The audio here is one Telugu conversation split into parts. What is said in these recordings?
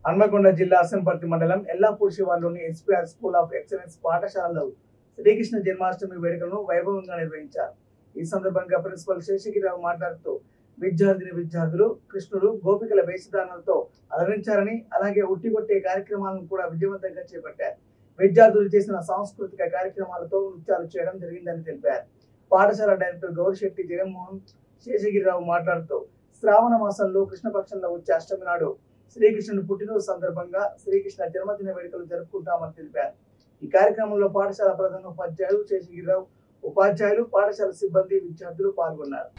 హన్మకొండ జిల్లా అసంపర్తి మండలం Yellapur శివార్లోని SPR school of excellence పాఠశాలలో శ్రీకృష్ణ జన్మాష్టమి వేడుకలను వైభవంగా నిర్వహించారు. ఈ సందర్భంగా ప్రిన్సిపల్ శేషగిరిరావు మాట్లాడుతూ విద్యార్థులు కృష్ణుడు గోపికల వేషధారణలతో అలరించారని, అలాగే ఉట్టికొట్టే కార్యక్రమాలను కూడా విజయవంతంగా చేపట్టారు. విద్యార్థులు చేసిన సాంస్కృతిక కార్యక్రమాలతో నృత్యాలు చేయడం జరిగిందని తెలిపారు. పాఠశాల డైరెక్టర్ గౌరిశెట్టి జగన్మోహన్ శేషగిరిరావు మాట్లాడుతూ శ్రావణ మాసంలో కృష్ణపక్షంలో వచ్చే అష్టమి నాడు శ్రీకృష్ణుని పుట్టినరోజు సందర్భంగా శ్రీకృష్ణ జన్మదిన వేడుకలు జరుపుకుంటామని తెలిపారు. ఈ కార్యక్రమంలో పాఠశాల ప్రధాన ఉపాధ్యాయులు శేషగిరిరావు, ఉపాధ్యాయులు, పాఠశాల సిబ్బంది, విద్యార్థులు పాల్గొన్నారు.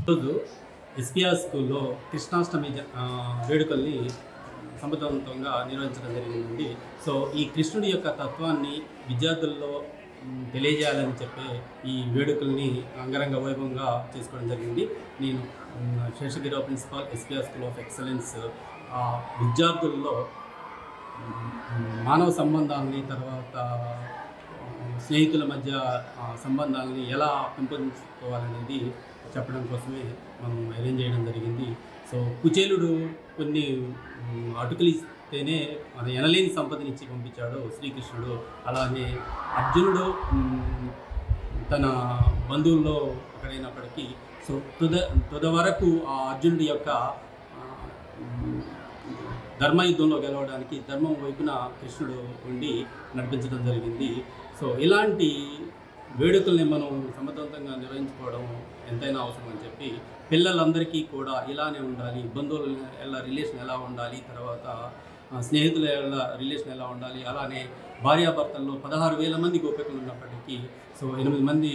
రోజు ఎస్పీఆర్ స్కూల్లో కృష్ణాష్టమి వేడుకల్ని సమర్థవంతంగా నిర్వహించడం జరిగిందండి. సో ఈ కృష్ణుడి యొక్క తత్వాన్ని విద్యార్థుల్లో తెలియజేయాలని చెప్పి ఈ వేడుకల్ని అంగరంగ వైభవంగా చేసుకోవడం జరిగింది. నేను Seshagiri Rao principal, SPR school of excellence విద్యార్థుల్లో మానవ సంబంధాలని, తర్వాత స్నేహితుల మధ్య సంబంధాలని ఎలా పెంపొందించుకోవాలనేది చెప్పడం కోసమే మనం అరేంజ్ చేయడం జరిగింది. సో కుచేలుడు కొన్ని అటుకులు ఇస్తేనే మన ఎనలేని సంపదనిచ్చి పంపించాడు శ్రీకృష్ణుడు. అలానే అర్జునుడు తన బంధువుల్లో ఒకడైనప్పటికీ సో తుద వరకు ఆ అర్జునుడి యొక్క ధర్మయుద్ధంలో గెలవడానికి ధర్మం వైపున కృష్ణుడు ఉండి నడిపించడం జరిగింది. సో ఇలాంటి వేడుకల్ని మనం సమర్థవంతంగా నిర్వహించుకోవడం ఎంతైనా అవసరం అని చెప్పి పిల్లలందరికీ కూడా ఇలానే ఉండాలి, బంధువుల ఎలా రిలేషన్ ఎలా ఉండాలి, తర్వాత స్నేహితుల ఎలా రిలేషన్ ఎలా ఉండాలి, అలానే భార్యాభర్తల్లో 16,000 మంది గోపికలు ఉన్నప్పటికీ, సో 8 మంది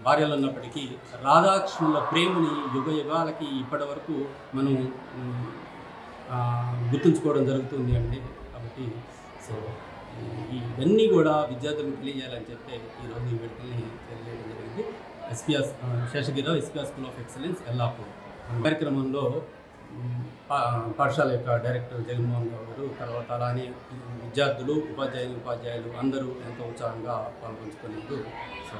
భార్యలు ఉన్నప్పటికీ రాధాకృష్ణుల ప్రేమని యుగ యుగాలకి ఇప్పటి వరకు మనం గుర్తుంచుకోవడం జరుగుతుంది అండి. కాబట్టి సో ఇవన్నీ కూడా విద్యార్థులకు తెలియజేయాలని చెప్పి ఈరోజు ఈ వేడుకల్ని తెలియజేయడం జరిగింది. SPR Seshagiri Rao, SPR school of excellence Yellapur కార్యక్రమంలో పాఠశాల యొక్క డైరెక్టర్ జగన్మోహన్ గారు, తర్వాత అలానే విద్యార్థులు, ఉపాధ్యాయులు అందరూ ఎంతో ఉత్సాహంగా పాల్గొంచుకున్నారు. సో